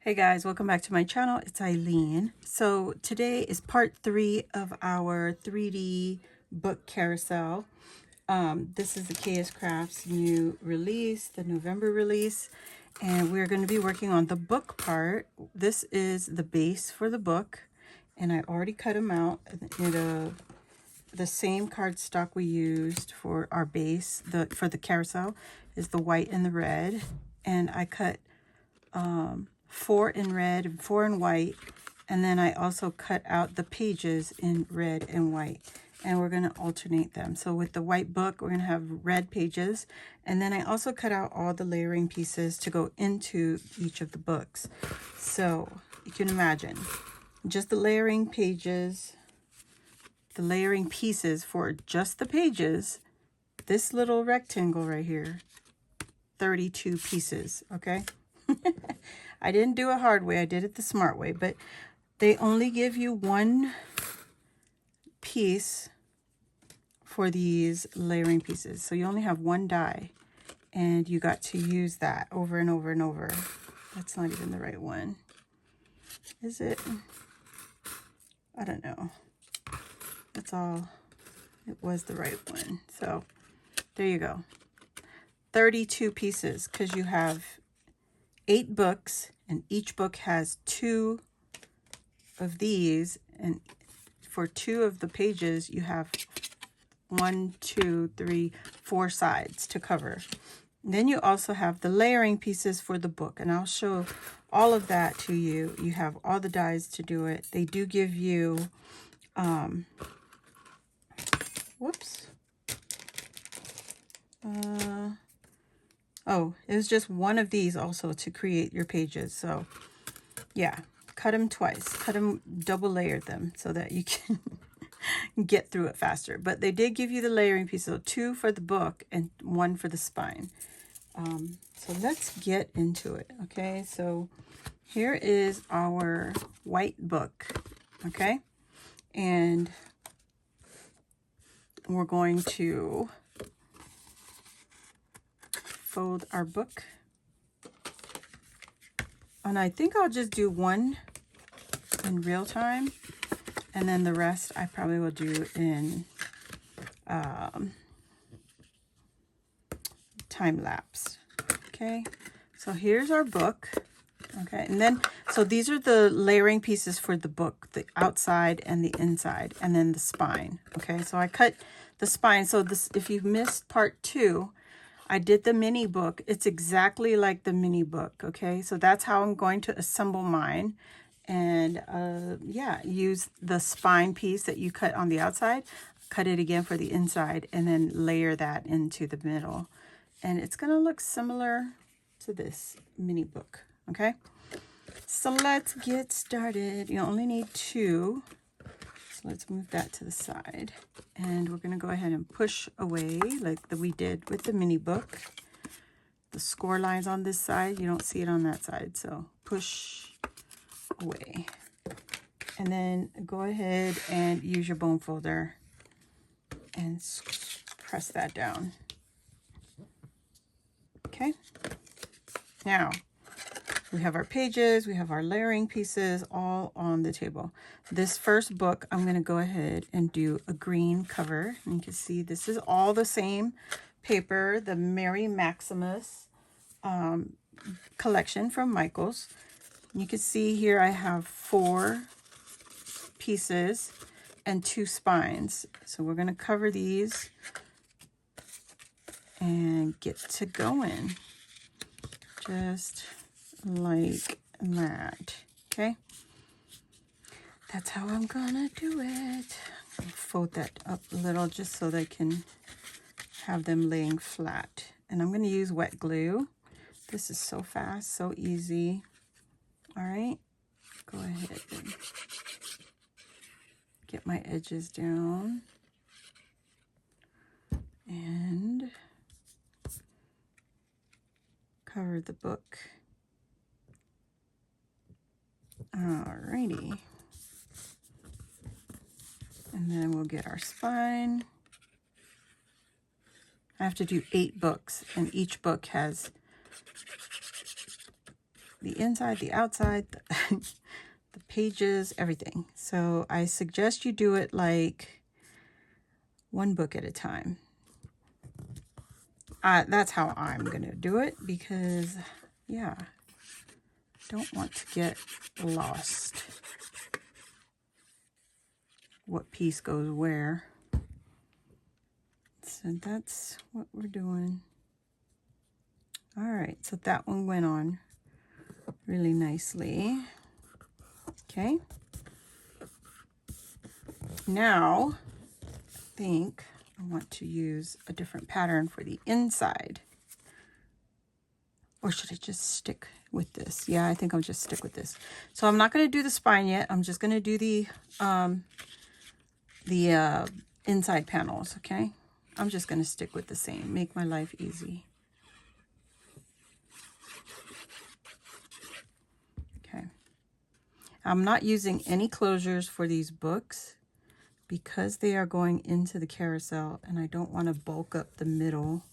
Hey guys, welcome back to my channel. It's Eileen. So today is part 3 of our 3D book carousel. This is the KSCRAFT's new release, the November release, and we're going to be working on the book part. This is the base for the book, and I already cut them out. The same cardstock we used for our base, for the carousel, is the white and the red, and I cut 4 in red and 4 in white, and then I also cut out the pages in red and white, and we're going to alternate them. So with the white book, we're going to have red pages, and then I also cut out all the layering pieces to go into each of the books. So you can imagine just the layering pages, the layering pieces for just the pages, this little rectangle right here, 32 pieces, okay? I didn't do it hard way, I did it the smart way, but they only give you one piece for these layering pieces. So you only have one die, and you got to use that over and over and over. That's not even the right one. Is it? I don't know. That's all. It was the right one. So there you go. 32 pieces, because you have 8 books, and each book has 2 of these, and for 2 of the pages you have 1, 2, 3, 4 sides to cover. And then you also have the layering pieces for the book, and I'll show all of that to you. You have all the dies to do it. They do give you whoops, oh, it was just one of these also to create your pages. So yeah, cut them twice, cut them, double layered them so that you can get through it faster. But they did give you the layering piece, so 2 for the book and 1 for the spine. So let's get into it. Okay, so here is our white book. Okay, and we're going to fold our book, and I think I'll just do one in real time, and then the rest I probably will do in time lapse. Okay, so here's our book. Okay, and then so these are the layering pieces for the book, the outside and the inside, and then the spine. Okay, so I cut the spine. So this, if you missed part 2, I did the mini book. It's exactly like the mini book. Okay, so that's how I'm going to assemble mine. And yeah, use the spine piece that you cut on the outside, cut it again for the inside, and then layer that into the middle. And it's going to look similar to this mini book. Okay, so let's get started. You only need 2. So let's move that to the side. And we're going to go ahead and push away like we did with the mini book. The score lines on this side, you don't see it on that side. So push away. And then go ahead and use your bone folder and press that down. Okay. Now, we have our pages, we have our layering pieces all on the table. This first book, I'm going to go ahead and do a green cover. And you can see this is all the same paper, the Mary Maximus collection from Michaels. You can see here I have 4 pieces and 2 spines. So we're going to cover these and get to going. Just like that. Okay, that's how I'm gonna do it. I'll fold that up a little just so they can have them laying flat. And I'm gonna use wet glue. This is so fast, so easy. All right, go ahead and get my edges down and cover the book. Alrighty, and then we'll get our spine. I have to do 8 books, and each book has the inside, the outside, the pages, everything. So I suggest you do it like one book at a time. That's how I'm going to do it because, yeah, don't want to get lost. What piece goes where. So that's what we're doing. All right, so that one went on really nicely. Okay. Now, I think I want to use a different pattern for the inside. Or should I just stick with this? Yeah, I think I'll just stick with this. So I'm not going to do the spine yet. I'm just going to do the inside panels, okay? I'm just going to stick with the same. Make my life easy. Okay. I'm not using any closures for these books because they are going into the carousel, and I don't want to bulk up the middle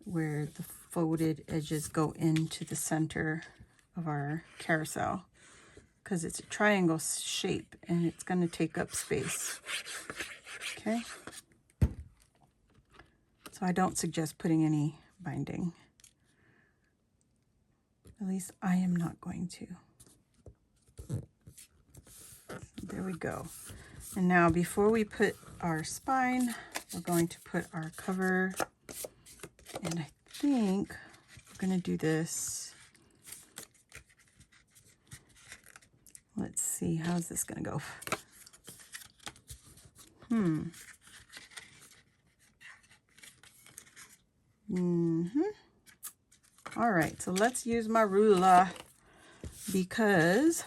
where the folded edges go into the center of our carousel, because it's a triangle shape and it's going to take up space. Okay. So I don't suggest putting any binding. At least I am not going to. There we go. And now before we put our spine, we're going to put our cover. And I think we're going to do this. Let's see, how's this going to go? All right, so let's use my ruler because,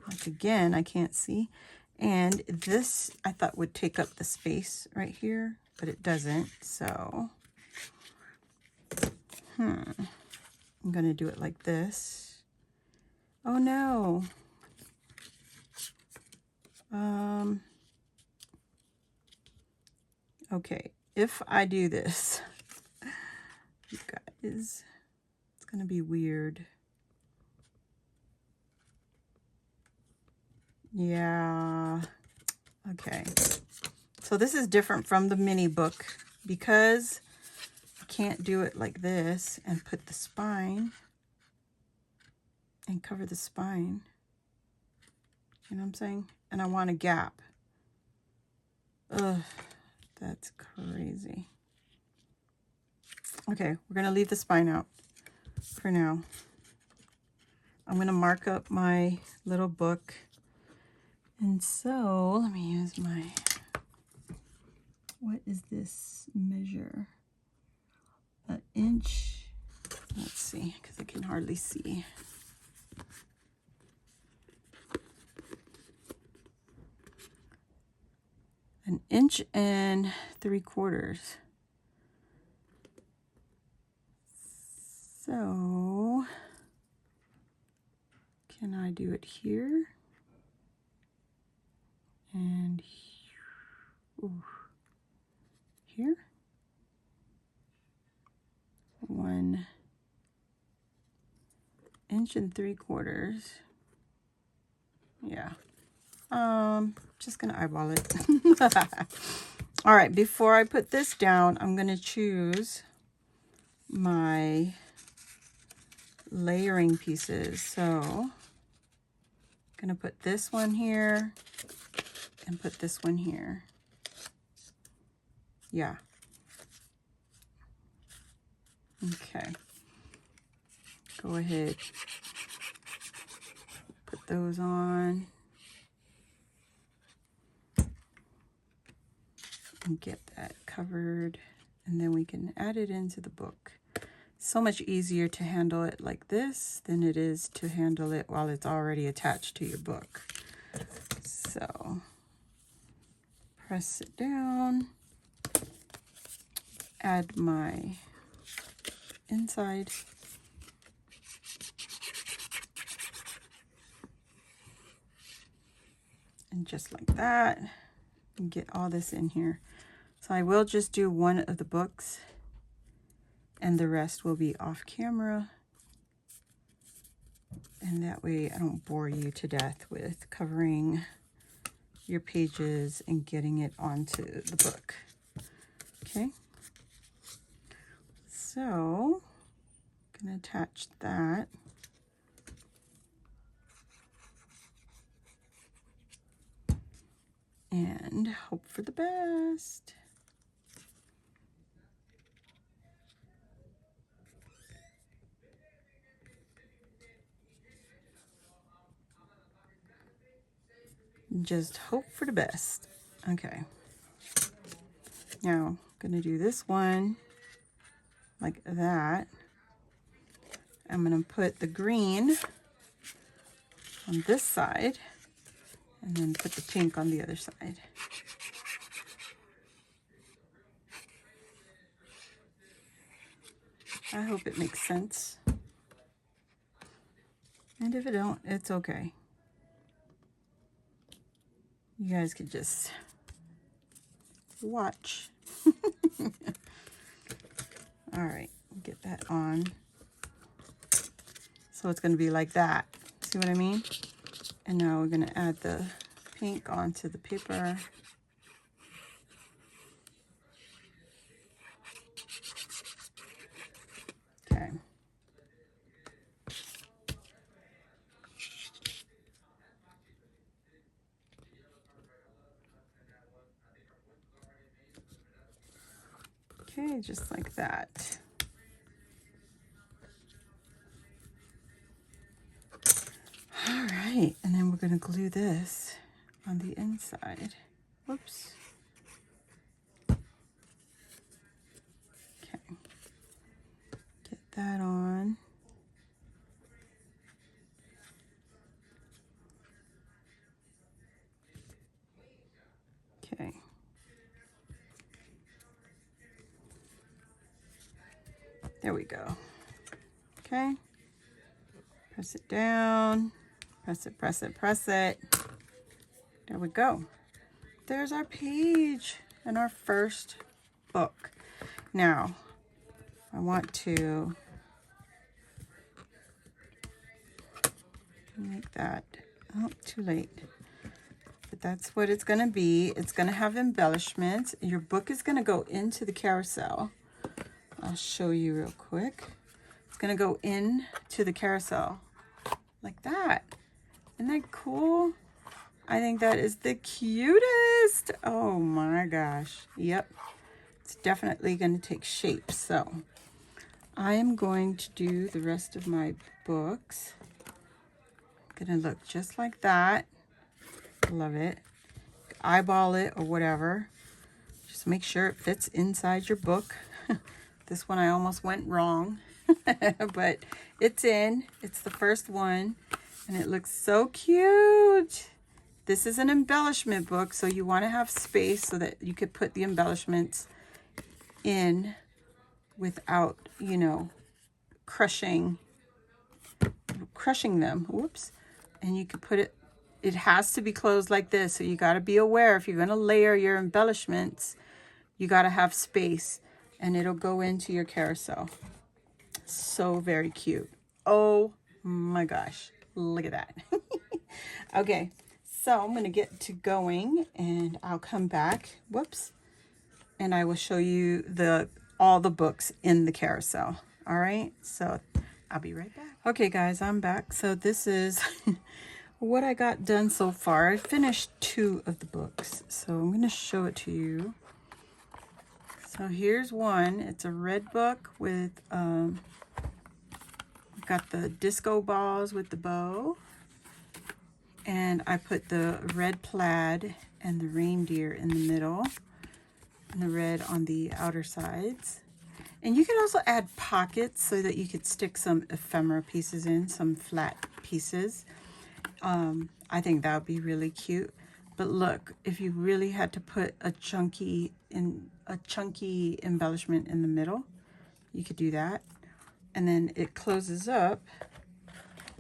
once again, I can't see. And this I thought would take up the space right here, but it doesn't. So, I'm going to do it like this. Oh, no. Okay, if I do this, you guys, it's going to be weird. Yeah. Okay. So this is different from the mini book because I can't do it like this and put the spine and cover the spine. You know what I'm saying? And I want a gap. Ugh, that's crazy. Okay, we're going to leave the spine out for now. I'm going to mark up my little book. And so, let me use my, what is this measure? An inch. Let's see, because I can hardly see. An 1 3/4 inches. So, can I do it here? And here? 1 3/4 inches. Yeah. Just gonna eyeball it. All right, before I put this down, I'm gonna choose my layering pieces. So I'm gonna put this one here and put this one here. Yeah. Okay. Go ahead. Put those on. And get that covered. And then we can add it into the book. So much easier to handle it like this than it is to handle it while it's already attached to your book. So press it down, add my inside, and just like that, and get all this in here. So I will just do one of the books and the rest will be off camera. And that way I don't bore you to death with covering your pages and getting it onto the book. Okay, so I'm going to attach that. And hope for the best. Just hope for the best. Okay. Now, I'm going to do this one like that. I'm going to put the green on this side and then put the pink on the other side. I hope it makes sense. And if it don't, it's okay. You guys could just watch. All right, get that on. So it's going to be like that. See what I mean? And now we're going to add the pink onto the paper. Okay. Okay, just like that. All right, and then we're going to glue this on the inside. Whoops. Okay. Get that on. Okay. There we go. Okay. Press it down. Press it, press it, press it. There we go. There's our page and our first book. Now, I want to make that, oh, too late. But that's what it's going to be. It's going to have embellishments. Your book is going to go into the carousel. I'll show you real quick. It's going to go into the carousel like that. Isn't that cool? I think that is the cutest. Oh my gosh. Yep. It's definitely going to take shape. So I am going to do the rest of my books. Going to look just like that. Love it. Eyeball it or whatever. Just make sure it fits inside your book. This one I almost went wrong. But it's in. It's the first one. And it looks so cute. This is an embellishment book, so you want to have space so that you could put the embellishments in without, you know, crushing them. Whoops. And you could put it, it has to be closed like this. So you got to be aware if you're going to layer your embellishments, you got to have space and it'll go into your carousel. So very cute. Oh my gosh. Look at that. Okay. So I'm going to get to going and I'll come back. Whoops. And I will show you all the books in the carousel. All right. So I'll be right back. Okay, guys, I'm back. So this is what I got done so far. I finished 2 of the books. So I'm going to show it to you. So here's one. It's a red book with, got the disco balls with the bow. And I put the red plaid and the reindeer in the middle and the red on the outer sides. And you can also add pockets so that you could stick some ephemera pieces in, some flat pieces. I think that would be really cute. But look, if you really had to put a chunky embellishment in the middle, you could do that. And then it closes up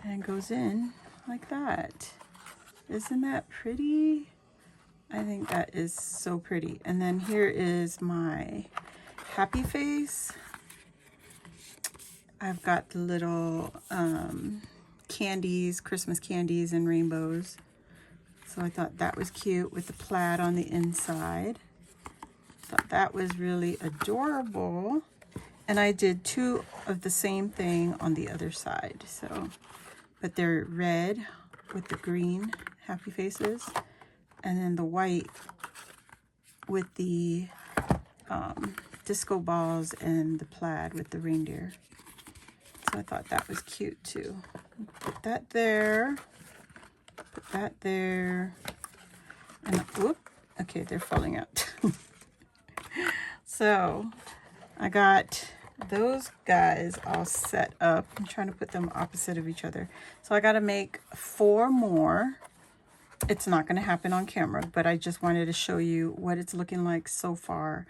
and goes in like that. Isn't that pretty? I think that is so pretty. And then here is my happy face. I've got the little candies, Christmas candies and rainbows. So I thought that was cute with the plaid on the inside. Thought that was really adorable. And I did 2 of the same thing on the other side. So, but they're red with the green happy faces, and then the white with the disco balls and the plaid with the reindeer. So I thought that was cute too. Put that there. Put that there. And whoop. Okay, they're falling out. So I got those guys all set up. I'm trying to put them opposite of each other. So I got to make 4 more. It's not going to happen on camera, but I just wanted to show you what it's looking like so far.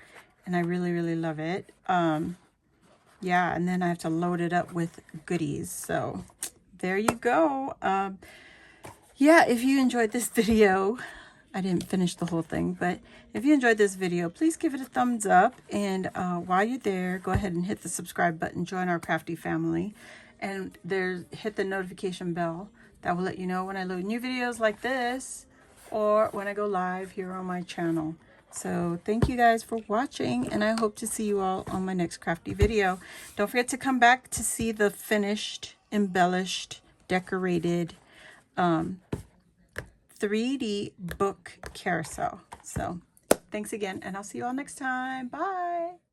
And I really, really love it. Yeah, and then I have to load it up with goodies. So there you go. Yeah, if you enjoyed this video, I didn't finish the whole thing, but if you enjoyed this video, please give it a thumbs up. And while you're there, go ahead and hit the subscribe button, join our crafty family, and hit the notification bell. That will let you know when I load new videos like this or when I go live here on my channel. So thank you guys for watching, and I hope to see you all on my next crafty video. Don't forget to come back to see the finished, embellished, decorated 3D book carousel. So thanks again, and I'll see you all next time. Bye.